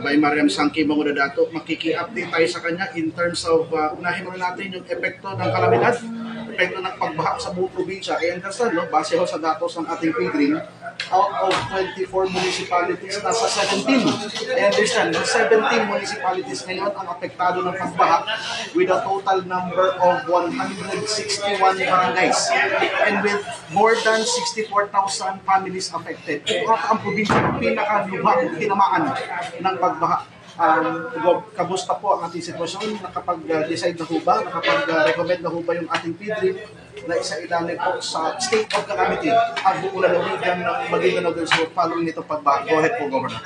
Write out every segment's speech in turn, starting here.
by Mariam Sangki Mangudadato. Makiki-update tayo sa kanya in terms of unahin muna natin yung epekto ng kalamidad, epekto ng pagbaha sa buong probinsya. I understand, no? Base ho sa datos ng ating PGRIN, out of 24 municipalities, nasa 17. I understand, no? 17 municipalities ngayon ang apektado ng pagbaha with a total number of 161 barangays and with more than 64,000 families affected. Ito ang probinsya ng pinakalubhang tinamaan ng pagbaha. Kamusta po ang ating sitwasyon? Nakapag-decide na ho ba? Nakapag-recommend na ho ba yung ating PDRIP na isa-ilalim po sa state of calamity ang buong lalawigan ng Maguindanao del Sur following nitong pagbaha? Go ahead po, Governor.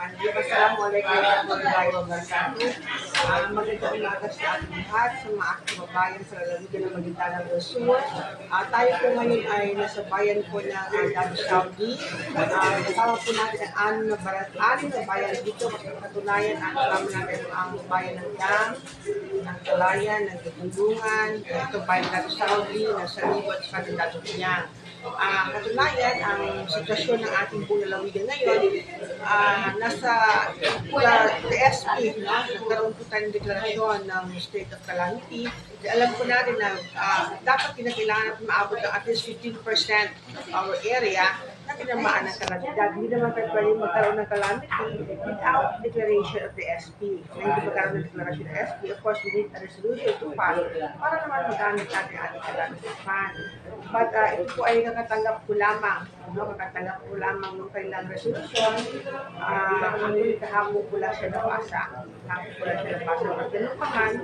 Assalamualaikum warahmatullahi wabarakatuh. Magandang umaga sa ating lahat, sa mga aking kababayan sa lalawigan ng Maguindanao del Sur. Tayo po ngayon ay nasa bayan po ng Davao Saudi. Kasama po natin ang anim na bayan dito. Katunayan, kasama natin ang bayan ng Dam, ng Kalayan, ng Tutulungan, ito bayan ng Davao Saudi, nasa Libot, sa Davao Pinyang. Katunayan, ang sitwasyon ng ating buong lalawigan ngayon, nasa PSP, nagkaroon po tayo ng deklarasyon ng state of calamity. Alam po natin na dapat kinakailangan natin maabot ng at least 15% of our area na tinamaan ng kalamidad. Hindi naman tayo pwede magkaroon ng calamity without declaration of the SP. Na hindi magkaroon ng declaration ng SP, of course, we need a resolution to pass para naman magamit natin ang ating calamity fund. But ito po ay nakatanggap ko lamang. Nakatanggap ko lamang ng kailang resolution. Kahapon ko lang siya nabasa. At ganun pa man,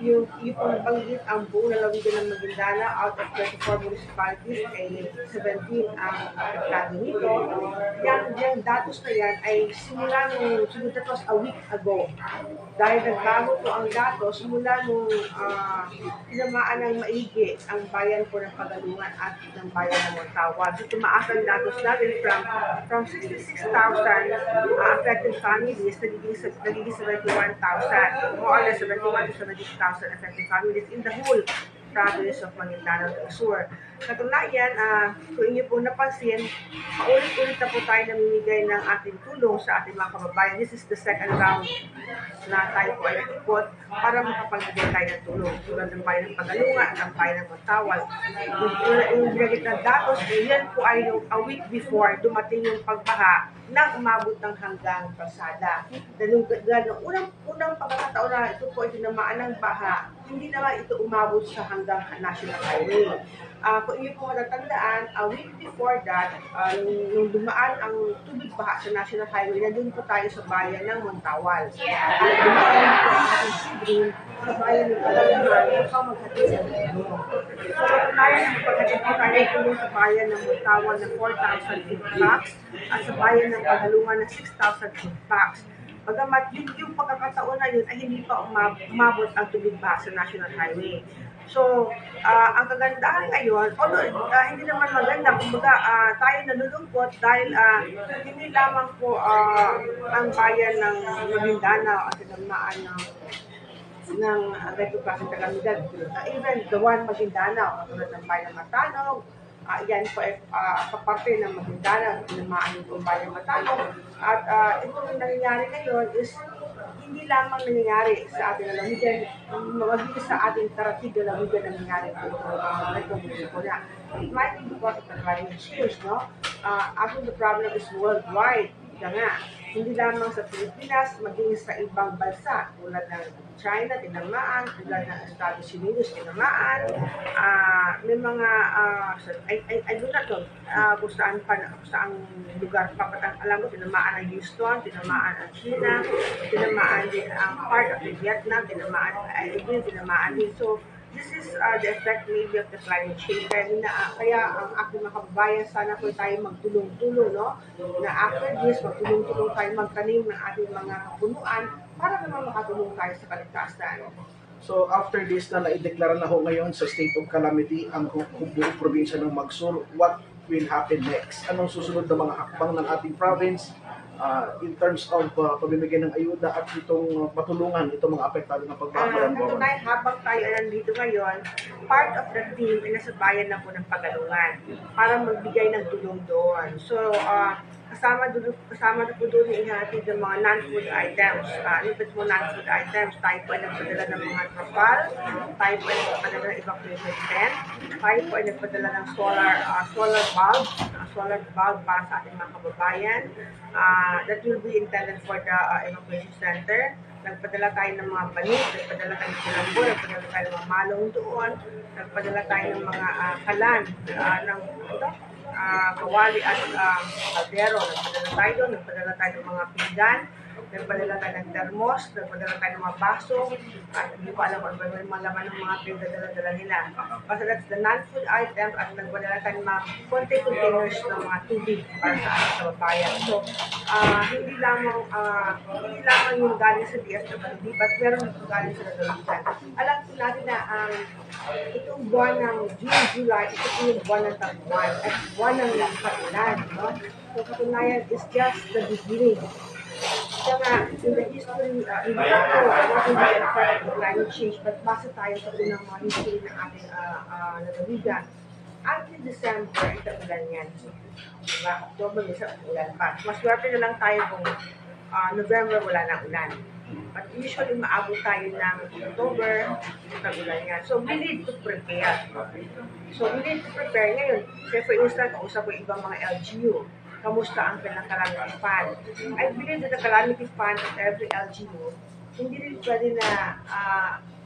yung pangbanggit ang buong lalawigan ng Maguindanao out of 24 municipalities ay 17 ang apektado nito. Yung datos na yan ay simula nung, that was a week ago. Dahil nagbago po ang datos mula nung tinamaan ng maigi ang bayan po ng Pagalungan at ng bayan ng Montawan. So tumaas ang datos natin from 66,000 affected families, nagiging 71,000, more or less 71 to 70,000 affected families in the whole province of Maguindanao del Sur. Katunayan, kung inyo po napansin, paulit-ulit na po tayo namimigay ng ating tulong sa ating mga kababayan. This is the second round na tayo po ay nag-report para makapagbigay tayo ng tulong. Tulad ng bayan ng Pagalungan, ng bayan ng Matawal. Yung binagit ng datos, yan po ay a week before dumating yung pagbaha na umabot ng hanggang kalsada. Dahil unang pagkakataon na ito po ay tinamaan ng baha, hindi naman ito umabot sa hanggang National Highway. Kung inyo po matatandaan, a week before that, nung dumaan ang tubig baha sa National Highway, nandun po tayo sa bayan ng Montawal. At dumaan po ang ating PGRIN sa bayan ng Pagalungan upang maghatid sa tulong. So, katunayan ang paghatid po tayo tulong sa bayan ng Montawal na 4,000 food packs at sa bayan ng Pagalungan na 6,000 food packs. Bagamat yung pagkakataon na yun ay hindi pa umabot ang tubig baha sa National Highway. So, ang kagandahan ngayon, although hindi naman maganda, kumbaga tayo nalulungkot dahil hindi lamang po ang bayan ng Maguindanao at tinamaan ng ganito klaseng kalamidad. Even the one Maguindanao, tulad ng bayan ng Matanog, yan po ay kaparte ng Maguindanao, tinamaan yung bayan ng Matanog. At itong nangyayari ngayon is hindi lamang nangyayari sa ating lalawigan, magiging sa ating karatig lalawigan na nangyayari po ito na. It might be because of the climate change, no? Actually, the problem is worldwide. Nga, hindi lamang sa Pilipinas, maging sa ibang bansa, tulad ng China, tinamaan, tulad ng Estados Unidos, tinamaan, may mga, I do not know, kung saan lugar pa, alam ko, tinamaan ang Houston, tinamaan ang China, tinamaan din ang part of Vietnam, tinamaan din. So, this is the effect maybe of the climate change. Kaya ang aking mga kababayan, sana po tayo magtulong-tulong, no? Na after this, magtulong-tulong tayo magtanim ng ating mga punuan para naman makatulong tayo sa kaligtasan. So after this na naideklara na ho ngayon sa state of calamity ang buong probinsya ng Magsur, what will happen next? Anong susunod na mga hakbang ng ating province in terms of pamimigay ng ayuda at itong matulungan itong mga apektado ng pagbaha? Katunayan, habang tayo ay nandito ngayon, part of the team ay nasa bayan na po ng Pagalungan para magbigay ng tulong doon. So, kasama na po doon yung ihatid ng mga non-food items. Lipid mo non-food items, tayo po ay nagpadala ng mga trapal, tayo po ay nagpadala ng evacuation tent, tayo po ay nagpadala ng solar bulb para sa ating mga kababayan that will be intended for the evacuation center. Nagpadala tayo ng mga banig, nagpadala tayo ng kulambo, nagpadala tayo ng mga malong doon, nagpadala tayo ng mga kalan ng kawali at kaldero. Nagpadala tayo doon, nagpadala tayo ng mga pinggan, nagpadala tayo ng termos, nagpadala tayo ng mga baso, at hindi ko alam kung ano yung mga laman ng mga pinagdadala nila. Basta that's the non-food items at nagpadala tayo ng mga konti containers ng mga tubig para sa ating kababayan. So, hindi lamang yung galing sa DSWD, but meron yung galing sa lalawigan. Alam po natin na itong buwan ng June, July, ito po yung buwan ng tagpuan at buwan ng pag-ulan. No? So, katunayan is just the beginning. Kaya in the history, hindi ako working with the effect of climate change, but basa tayo sa unang mga history ng ating lalawigan. Until December, ito ulan yan. Diba? October, minsan ulan pa. Maswerte na lang tayo kung November wala na ulan. But usually, maabot tayo ng October, tag-ulan yan. So, we need to prepare. Ngayon. Say for instance, kausap ko ibang mga LGU. Kamusta ang pinaka-calamity fund? I believe that the calamity fund of every LGU, hindi rin pwede na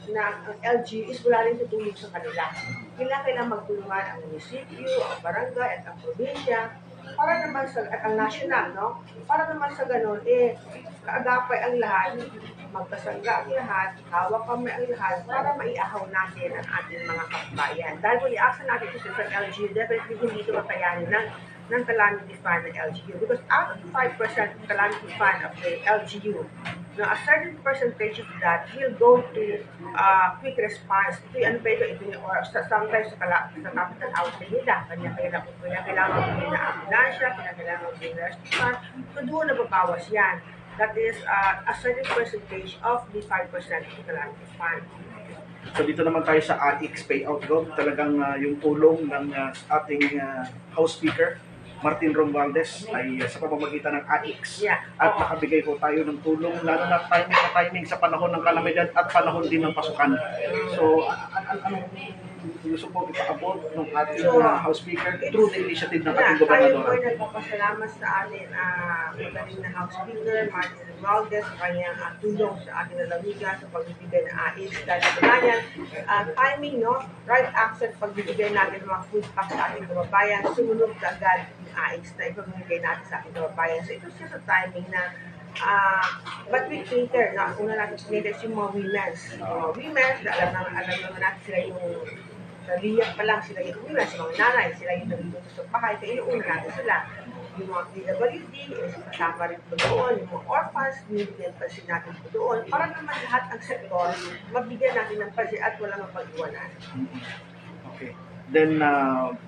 ang LGU is wala rin tutulong sa kanila. Kailangan magtulungan ang munisipyo, ang barangay, at ang probinsya, para naman at ang national, no? Para naman sa ganun, kaagapay ang lahat, magkasangga ang lahat, hawak kami ang lahat, para maiahaw natin ang ating mga kababayan. Dahil kung i-action natin ito sa LGU, definitely hindi ito makayanin ng calamity fund ng LGU. Because out of 5% calamity fund of the LGU, a certain percentage of that will go to quick response. Or sometimes sa capital outlay nila. Kailangan magpili na ambulansya, kailangan magpili na restaurant. So doon nababawas yan. That is a certain percentage of the 5% of the calamity fund. So dito naman tayo sa AIX payout gov, talagang yung tulong ng ating House Speaker, Martin Romualdez, ay sa pamamagitan ng AIX. At nakabigay po tayo ng tulong, lalo na timing sa panahon ng kalamidad at panahon din ng pasukan. So, anong gusto po ipaabot ng ating House Speaker through the initiative ng ating gobernador? Tayo po ay nagpapasalamat sa ating magaling na House Speaker, Martin Romualdez, sa kanyang tulong sa ating lalawigan sa pagbibigay ng AIX. Dahil katunayan, timing, no? Right after pagbibigay natin ng mga food packs sa ating kababayan, sumunod ka agad AIX na ipamigay natin sa ating kababayan. So ito siya sa timing na but we cater, na una natin cater yung mga women's. Alam naman natin sila yung naliyak pa lang sila yung women's, mga nanay, sila yung naluluto sa bahay, kaya inuuna natin sila. Yung mga PWD, kasama rin po doon, yung mga orphans, binibigyan pansin natin po doon, para naman lahat ang sektor, mabigyan natin ng pansin at walang mapag-iwanan. Okay. Then,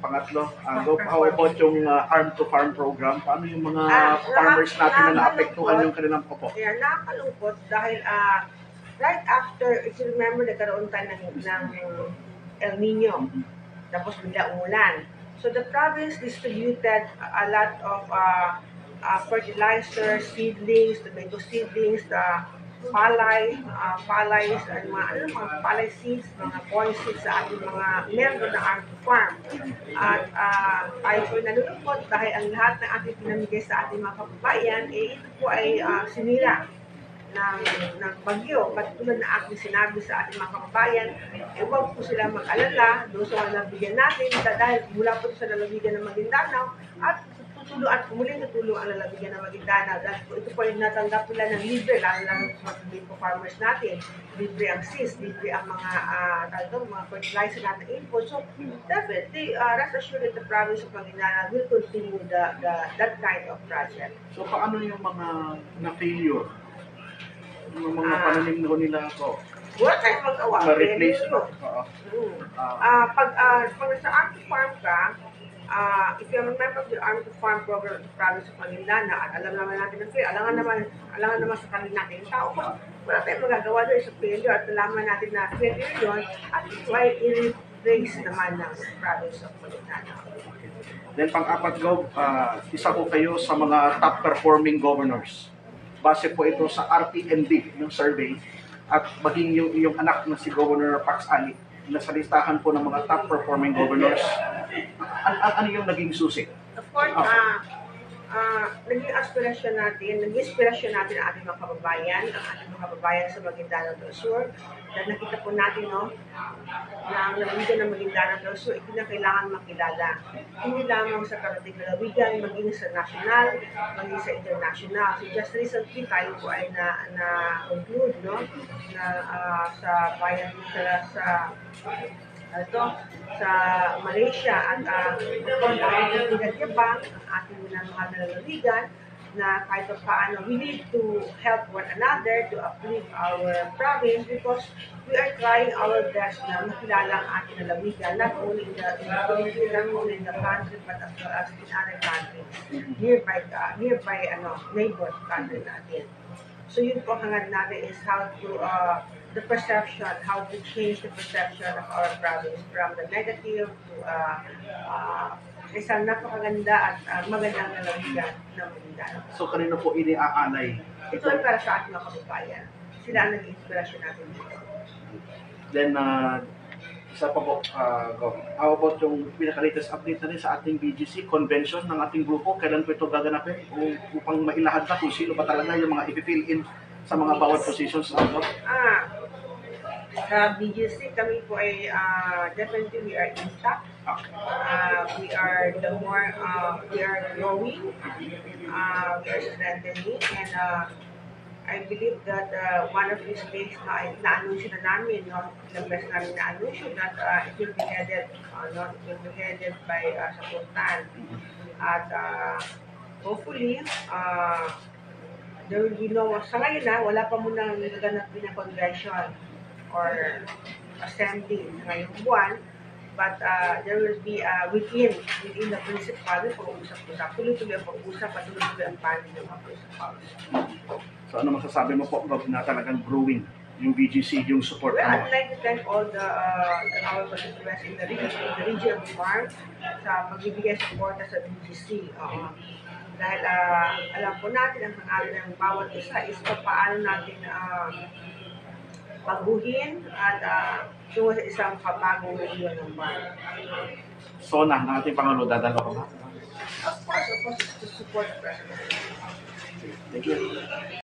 pangatlo, how about yung Arm-to-Farm program? Paano yung mga farmers natin na naapektuhan yung kanilang popo? Yeah, nakakalungkot dahil right after, if you remember, nagkaroon tayo ng El Nino. Tapos bigla umulan. So the province distributed a lot of fertilizer, seedlings, tomato seedlings, palays, and mga palay seeds, mga corn seeds sa ating mga member na Arm-to-Farm. At tayo po nalulungkot dahil ang lahat ng ating pinamigay sa ating mga kababayan, ito po ay sinira ng bagyo. Katulad na aking sinabi sa ating mga kababayan, huwag po sila mag-alala doon sa mga nabigyan natin dahil mula po sa lalawigan ng Maguindanao at muling tutulong ang lalawigan ng Maguindanao. Dahil po ito po ay natanggap nila ng libre, lalo sa mga farmers natin. Libre ang seeds, libre ang mga fertilizer natin input. So definitely, rest assured that the province of Maguindanao will continue that kind of project. So paano yung mga na-failure? Yung mga pananim nila po? Wala tayong magawa. Ma-replace mo? Pag sa Arm-to-Farm ka, if you remember the Arm-to-Farm program of the province of Maguindanao, at alam naman natin ng failure, alangan naman sa kanila natin yung tao ko, wala tayong magagawa doon sa failure at alaman natin na failure yun, at why race naman ng province of Maguindanao. Then pang-apat, Gov, isa po kayo sa mga top performing governors. Base po ito sa RTND, yung survey, at maging yung anak na si Governor Pax Ali, nasa listahan po ng mga top performing governors. Ano yung naging susi? Of course, naging inspirasyon natin ang ating mga kababayan sa Maguindanao del Sur. Dahil nakita po natin, no, na ang lalawigan ng Maguindanao del Sur, ito na kailangan makilala. Hindi lamang sa karating lalawigan, maging sa national, maging sa international. So just recently, tayo po ay na-conclude, no, na sa bayan sa Malaysia at kung pinagkakabang ang ating minamahal na lalawigan na kahit paano we need to help one another to uplift our province because we are trying our best na makilala ang ating lalawigan not only in the Philippines, not only in the country but as well as in other countries nearby neighbor country natin. So yun po hangad natin is how to how to change the perception of our province from the negative to isang napakaganda at magandang lalawigan ng Maguindanao. So kanino po iniaalay? Ito ay para sa ating mga kababayan. Sila ang naging inspirasyon natin dito. Then, isa pa po, Gov, how about yung pinaka-latest update na rin sa ating BGC convention ng ating grupo? Kailan po ito gaganapin? Upang mailahad na kung sino ba talaga yung mga i-fill in sa mga bawat positions na ito? Sa BGC, kami po ay definitely we are intact. We are growing, we are strengthening, and I believe that one of these days na-anunsyo na namin, no, ilang beses namin na-anunsyo that it will be headed by sa Sultan. At hopefully, there will be sa ngayon wala pa muna naganap na convention or assembly ngayong buwan, but there will be within the principality pag-uusap-usap. Tuloy-tuloy ang pag-uusap at tuloy-tuloy ang panig ng mga principals. So ano masasabi mo po, Gov, na talagang growing yung BGC, yung support Well, mo? I'd like to thank all our constituents in the region of Farm sa pagbibigay suporta sa BGC. Dahil alam po natin ang pangalan ng bawat isa is paano natin paguhin at tungo sa isang kabagong region ng Farm. So ng ating Pangulo, dadalo ko ba? Of course, to support the President. Thank you.